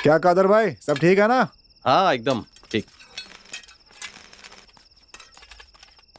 क्या कादर भाई, सब ठीक है ना? हाँ एकदम ठीक।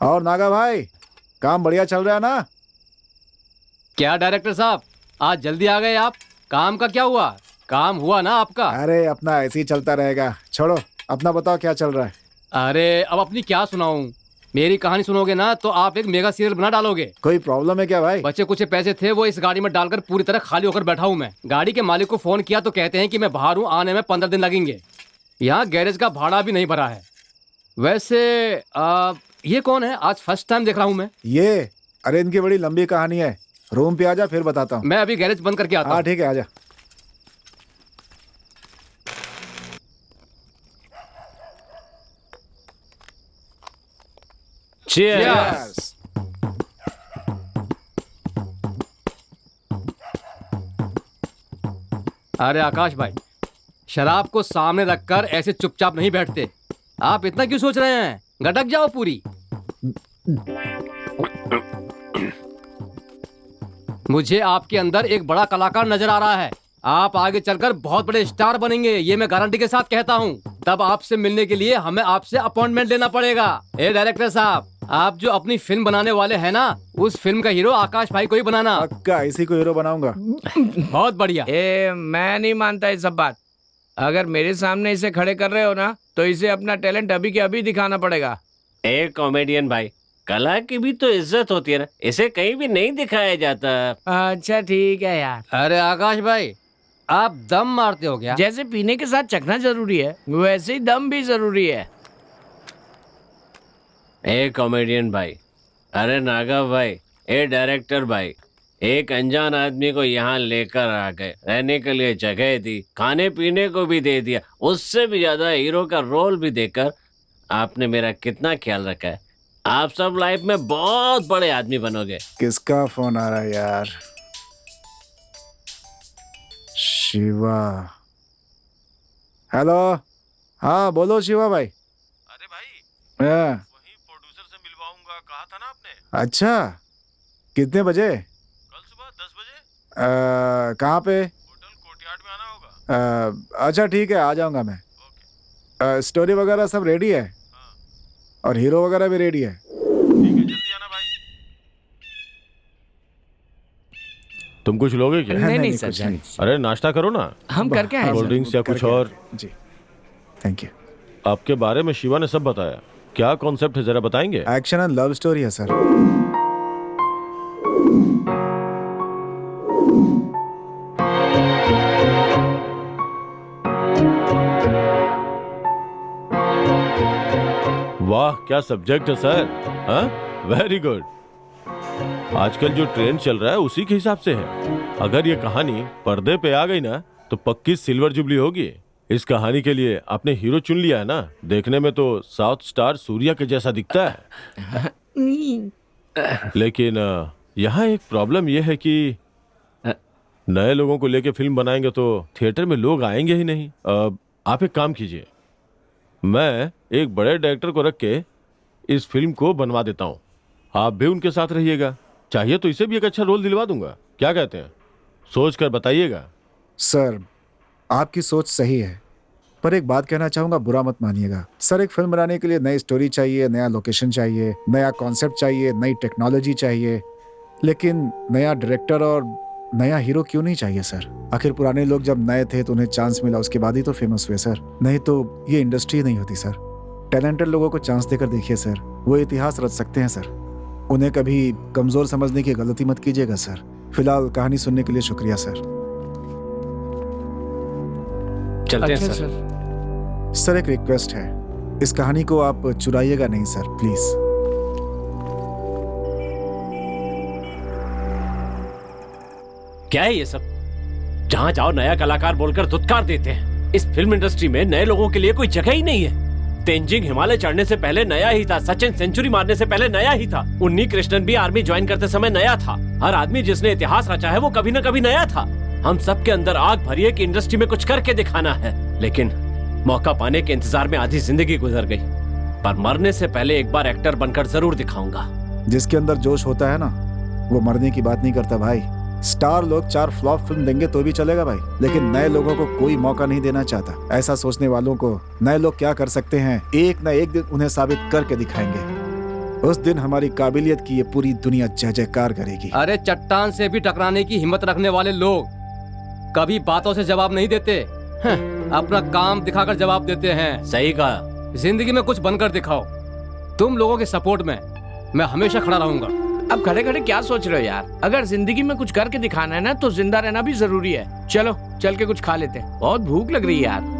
और नागा भाई, काम बढ़िया चल रहा है ना? क्या डायरेक्टर साहब, आज जल्दी आ गए आप? काम का क्या हुआ? काम हुआ ना आपका? अरे अपना ऐसे ही चलता रहेगा, छोड़ो। अपना बताओ क्या चल रहा है? अरे अब अपनी क्या सुनाऊं? मेरी कहानी सुनोगे ना तो आप एक मेगा सीरियल बना डालोगे। कोई प्रॉब्लम है क्या भाई? बचे कुछ पैसे थे वो इस गाड़ी में डालकर पूरी तरह खाली होकर बैठा हूँ मैं। गाड़ी के मालिक को फोन किया तो कहते हैं कि मैं बाहर हूँ, आने में 15 दिन लगेंगे। यहाँ गैरेज का भाड़ा भी नहीं भरा है। वैसे ये कौन है? आज फर्स्ट टाइम देख रहा हूँ मैं। ये अरे इनकी बड़ी लंबी कहानी है, रूम पे आजा फिर बताता हूँ। मैं अभी गैरेज बंद करके आता हूँ। हाँ ठीक है, आजा। Cheers! अरे आकाश भाई, शराब को सामने रखकर ऐसे चुपचाप नहीं बैठते। आप इतना क्यों सोच रहे हैं? गटक जाओ पूरी। मुझे आपके अंदर एक बड़ा कलाकार नजर आ रहा है। आप आगे चलकर बहुत बड़े स्टार बनेंगे, ये मैं गारंटी के साथ कहता हूँ। तब आपसे मिलने के लिए हमें आपसे अपॉइंटमेंट लेना पड़ेगा। ए डायरेक्टर साहब, आप जो अपनी फिल्म बनाने वाले हैं ना, उस फिल्म का हीरो आकाश भाई को ही बनाना। पक्का इसी को हीरो बनाऊंगा। बहुत बढ़िया। मैं नहीं मानता ये सब बात। अगर मेरे सामने इसे खड़े कर रहे हो ना, तो इसे अपना टैलेंट अभी के अभी दिखाना पड़ेगा। ए कॉमेडियन भाई, कला की भी तो इज्जत होती है ना, इसे कहीं भी नहीं दिखाया जाता। अच्छा ठीक है यार। अरे आकाश भाई, आप दम मारते हो क्या? जैसे पीने के साथ चखना जरूरी है, वैसे ही दम भी जरूरी है। ए कॉमेडियन भाई, अरे नागा भाई, ए डायरेक्टर भाई, एक अनजान आदमी को यहाँ लेकर आ गए, रहने के लिए जगह दी, खाने पीने को भी दे दिया, उससे भी ज्यादा हीरो का रोल भी देकर आपने मेरा कितना ख्याल रखा है। आप सब लाइफ में बहुत बड़े आदमी बनोगे। किसका फोन आ रहा है यार? शिवा। हेलो। हाँ बोलो शिवा भाई। अरे भाई, हाँ। वही प्रोड्यूसर से मिलवाऊंगा कहा था ना आपने। अच्छा, कितने बजे? कल सुबह 10 बजे कहाँ पे? होटल कोर्टयार्ड में आना होगा। अच्छा ठीक है, आ जाऊंगा मैं। ओके। स्टोरी वगैरह सब रेडी है हाँ और हीरो वगैरह भी रेडी है। ठीक है, जल्दी आना भाई। तुम कुछ लोगे क्या? नहीं, नहीं, सर, कुछ नहीं। नहीं। अरे नाश्ता करो ना। हम करके आए कोल्ड ड्रिंक्स या कुछ करके और? आते हैं। जी थैंक यू। आपके बारे में शिवा ने सब बताया। क्या कॉन्सेप्ट है, जरा बताएंगे? एक्शन एंड लव स्टोरी है सर। वाह क्या सब्जेक्ट है सर। हाँ, वेरी गुड। आजकल जो ट्रेंड चल रहा है उसी के हिसाब से है। अगर ये कहानी पर्दे पे आ गई ना तो पक्की सिल्वर जुबली होगी। इस कहानी के लिए आपने हीरो चुन लिया है ना। देखने में तो साउथ स्टार सूर्या के जैसा दिखता है। लेकिन यहाँ एक प्रॉब्लम यह है कि नए लोगों को लेके फिल्म बनाएंगे तो थिएटर में लोग आएंगे ही नहीं। आप एक काम कीजिए, मैं एक बड़े डायरेक्टर को रख के इस फिल्म को बनवा देता हूँ। आप भी उनके साथ रहिएगा। चाहिए तो इसे भी एक अच्छा रोल दिलवा दूंगा। क्या कहते हैं? सोच कर बताइएगा। सर आपकी सोच सही है, पर एक बात कहना चाहूंगा, बुरा मत मानिएगा। सर एक फिल्म बनाने के लिए नई स्टोरी चाहिए, नया लोकेशन चाहिए, नया कॉन्सेप्ट चाहिए, नई टेक्नोलॉजी चाहिए, लेकिन नया डायरेक्टर और नया हीरो क्यों नहीं चाहिए सर? आखिर पुराने लोग जब नए थे तो उन्हें चांस मिला, उसके बाद ही तो फेमस हुए सर। नहीं तो ये इंडस्ट्री नहीं होती सर। टैलेंटेड लोगों को चांस देकर देखिए सर, वो इतिहास रच सकते हैं सर। उन्हें कभी कमजोर समझने की गलती मत कीजिएगा सर। फिलहाल कहानी सुनने के लिए शुक्रिया सर। चलते हैं अच्छा सर। सर एक रिक्वेस्ट है, इस कहानी को आप चुराइएगा नहीं सर, प्लीज। क्या है ये सब? जहाँ जाओ नया कलाकार बोलकर धुतकार देते हैं। इस फिल्म इंडस्ट्री में नए लोगों के लिए कोई जगह ही नहीं है। तेंजिंग हिमालय चढ़ने से पहले नया ही था, सचिन सेंचुरी मारने से पहले नया ही था, उन्नी कृष्णन भी आर्मी ज्वाइन करते समय नया था। हर आदमी जिसने इतिहास रचा है वो कभी न कभी नया था। हम सबके अंदर आग भरी है कि इंडस्ट्री में कुछ करके दिखाना है, लेकिन मौका पाने के इंतजार में आधी जिंदगी गुजर गई। पर मरने से पहले एक बार एक्टर बनकर जरूर दिखाऊंगा। जिसके अंदर जोश होता है ना, वो मरने की बात नहीं करता भाई, स्टार लोग 4 फ्लॉप फिल्म देंगे तो भी चलेगा भाई, लेकिन नए लोगों को कोई मौका नहीं देना चाहता। ऐसा सोचने वालों को नए लोग क्या कर सकते हैं, एक न एक दिन उन्हें साबित करके दिखाएंगे। उस दिन हमारी काबिलियत की ये पूरी दुनिया जय जयकार करेगी। अरे चट्टान से भी टकराने की हिम्मत रखने वाले लोग कभी बातों से जवाब नहीं देते, अपना काम दिखाकर जवाब देते हैं। सही कहा। जिंदगी में कुछ बनकर दिखाओ। तुम लोगों के सपोर्ट में मैं हमेशा खड़ा रहूंगा। अब खड़े खड़े क्या सोच रहे हो यार? अगर जिंदगी में कुछ करके दिखाना है ना तो जिंदा रहना भी जरूरी है। चलो चल के कुछ खा लेते हैं, बहुत भूख लग रही है यार।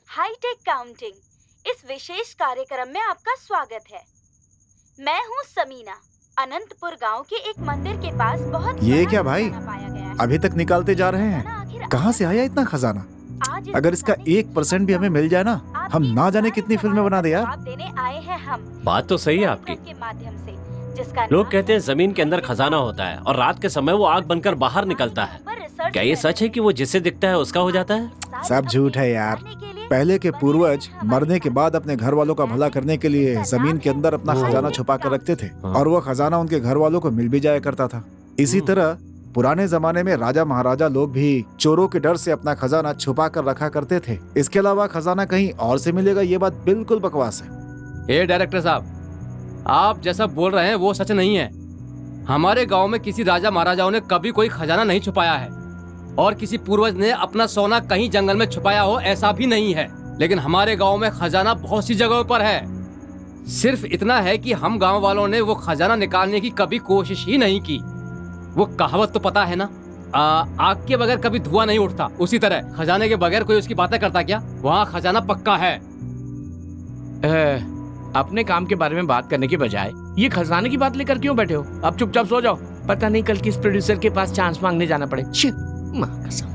हाईटेक काउंटिंग, इस विशेष कार्यक्रम में आपका स्वागत है। मैं हूँ समीना। अनंतपुर गांव के एक मंदिर के पास बहुत ये बड़ा क्या भाई? खजाना पाया गया है। अभी तक निकालते जा रहे खजाना हैं, आखिर कहाँ से आया आया इतना खजाना? आज इस अगर इसका खजाने की 1% भी हमें मिल जाए ना, आपके हम ना जाने सारे कितनी फिल्में बना दे यार। जवाब देने आए हैं हम। बात तो सही है आपकी। के माध्यम से, जिसका लोग नाम कहते हैं है जमीन के अंदर खजाना होता है और रात के समय वो आग बनकर बाहर निकलता है। पर रिसर्च क्या ये करने सच है कि वो जिससे दिखता है उसका हो जाता है? सारे सब झूठ है यार। अपने के लिए पहले के बने पूर्वज हैं हमारे मरने के बाद अपने घर वालों का भला करने के लिए जमीन के अंदर अपना खजाना छुपा कर रखते थे, और वो खजाना उनके घर वालों को मिल भी जाया करता था। इसी तरह पुराने जमाने में राजा महाराजा लोग भी चोरों के डर से अपना खजाना छुपा कर रखा करते थे। इसके अलावा खजाना कहीं और से मिलेगा, ये बात बिल्कुल बकवास है। ए डायरेक्टर साहब, आप जैसा बोल रहे हैं वो सच नहीं है। हमारे गांव में किसी राजा महाराजाओं ने कभी कोई खजाना नहीं छुपाया है, और किसी पूर्वज ने अपना सोना कहीं जंगल में छुपाया हो ऐसा भी नहीं है। लेकिन हमारे गांव में खजाना बहुत सी जगहों पर है। सिर्फ इतना है कि हम गांव वालों ने वो खजाना निकालने की कभी कोशिश ही नहीं की। वो कहावत तो पता है ना, आग के बगैर कभी धुआं नहीं उठता। उसी तरह खजाने के बगैर कोई उसकी बातें करता क्या? वहाँ खजाना पक्का है। अपने काम के बारे में बात करने के बजाय ये खजाने की बात लेकर क्यों बैठे हो? अब चुपचाप सो जाओ, पता नहीं कल किस प्रोड्यूसर के पास चांस मांगने जाना पड़े। छी, माँ कसम।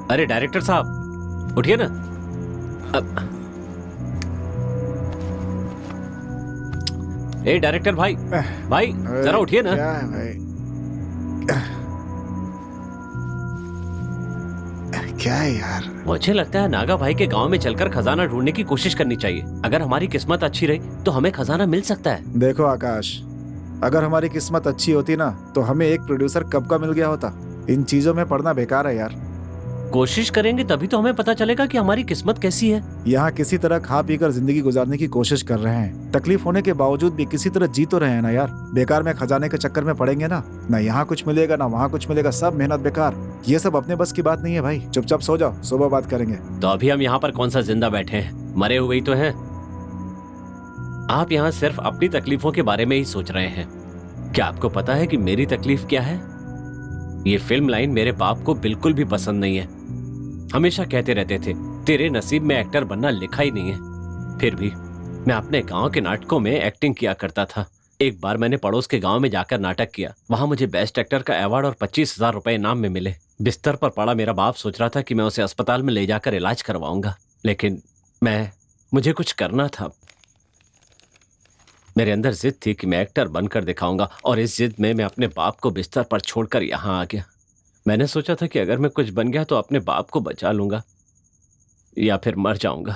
अरे डायरेक्टर साहब उठिए ना। ए डायरेक्टर भाई, भाई जरा उठिए ना। क्या है भाई? क्या है यार? मुझे लगता है नागा भाई के गांव में चलकर खजाना ढूंढने की कोशिश करनी चाहिए। अगर हमारी किस्मत अच्छी रही तो हमें खजाना मिल सकता है। देखो आकाश, अगर हमारी किस्मत अच्छी होती ना तो हमें एक प्रोड्यूसर कब का मिल गया होता। इन चीजों में पढ़ना बेकार है यार। कोशिश करेंगे तभी तो हमें पता चलेगा कि हमारी किस्मत कैसी है। यहाँ किसी तरह खा पी कर जिंदगी गुजारने की कोशिश कर रहे हैं। तकलीफ होने के बावजूद भी किसी तरह जी तो रहे हैं ना यार। बेकार में खजाने के चक्कर में पड़ेंगे ना यहाँ कुछ मिलेगा ना वहाँ कुछ मिलेगा, सब मेहनत बेकार। ये सब अपने बस की बात नहीं है भाई। चुपचाप सो जाओ, सुबह बात करेंगे। तो अभी हम यहाँ पर कौन सा जिंदा बैठे हैं, मरे हुए ही तो हैं। आप यहाँ सिर्फ अपनी तकलीफों के बारे में ही सोच रहे हैं। क्या आपको पता है कि मेरी तकलीफ क्या है? ये फिल्म लाइन मेरे बाप को बिल्कुल भी पसंद नहीं है। हमेशा कहते रहते थे तेरे नसीब में एक्टर बनना लिखा ही नहीं है। फिर भी मैं अपने गांव के नाटकों में एक्टिंग किया करता था। एक बार मैंने पड़ोस के गांव में जाकर नाटक किया। वहां मुझे बेस्ट एक्टर का अवार्ड और 25,000 रुपए इनाम में मिले। बिस्तर पर पड़ा मेरा बाप सोच रहा था कि मैं उसे अस्पताल में ले जाकर इलाज करवाऊंगा, लेकिन मुझे कुछ करना था। मेरे अंदर जिद थी कि मैं एक्टर बनकर दिखाऊंगा, और इस जिद में मैं अपने बाप को बिस्तर पर छोड़कर यहाँ आ गया। मैंने सोचा था कि अगर मैं कुछ बन गया तो अपने बाप को बचा लूंगा या फिर मर जाऊंगा,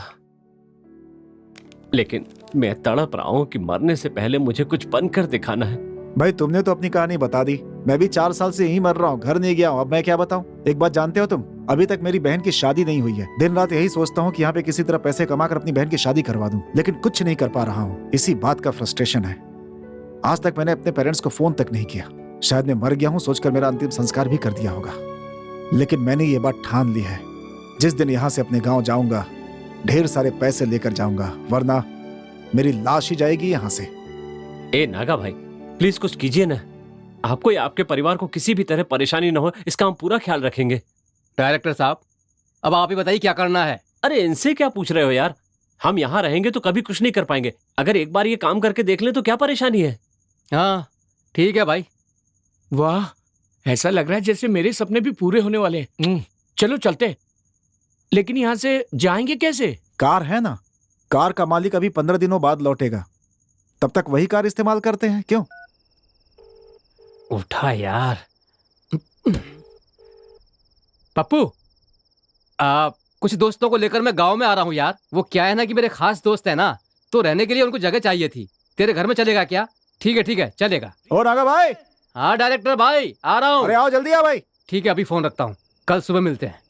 लेकिन मैं तड़प रहा हूं कि मरने से पहले मुझे कुछ बनकर दिखाना है। भाई तुमने तो अपनी कहानी बता दी। मैं भी 4 साल से यहीं मर रहा हूँ, घर नहीं गया हूँ। अब मैं क्या बताऊँ? एक बात जानते हो तुम, अभी तक मेरी बहन की शादी नहीं हुई है। दिन रात यही सोचता हूँ कि यहाँ पे किसी तरह पैसे कमाकर अपनी बहन की शादी करवा दूं, लेकिन कुछ नहीं कर पा रहा हूँ। इसी बात का फ्रस्ट्रेशन है। आज तक मैंने अपने पेरेंट्स को फोन तक नहीं किया। शायद मैं मर गया हूँ सोचकर मेरा अंतिम संस्कार भी कर दिया होगा। लेकिन मैंने ये बात ठान ली है, जिस दिन यहाँ से अपने गाँव जाऊंगा ढेर सारे पैसे लेकर जाऊंगा, वरना मेरी लाश ही जाएगी यहाँ से। ए नागा भाई, प्लीज कुछ कीजिए ना। आपको या आपके परिवार को किसी भी तरह परेशानी ना हो, इसका हम पूरा ख्याल रखेंगे। डायरेक्टर साहब, अब आप ही बताइए क्या करना है। अरे इनसे क्या पूछ रहे हो यार? हम यहाँ रहेंगे तो कभी कुछ नहीं कर पाएंगे। अगर एक बार ये काम करके देख लें तो क्या परेशानी है? हाँ ठीक है भाई। वाह, ऐसा लग रहा है जैसे मेरे सपने भी पूरे होने वाले हैं। चलो चलते। लेकिन यहाँ से जाएंगे कैसे? कार है ना, कार का मालिक अभी 15 दिनों बाद लौटेगा, तब तक वही कार इस्तेमाल करते हैं, क्यों? उठा यार। पप्पू, कुछ दोस्तों को लेकर मैं गांव में आ रहा हूँ यार। वो क्या है ना कि मेरे खास दोस्त है ना, तो रहने के लिए उनको जगह चाहिए थी। तेरे घर में चलेगा क्या? ठीक है चलेगा। और नागा भाई, हाँ डायरेक्टर भाई, आ रहा हूँ। अरे आओ जल्दी आ भाई। ठीक है, अभी फोन रखता हूँ, कल सुबह मिलते हैं।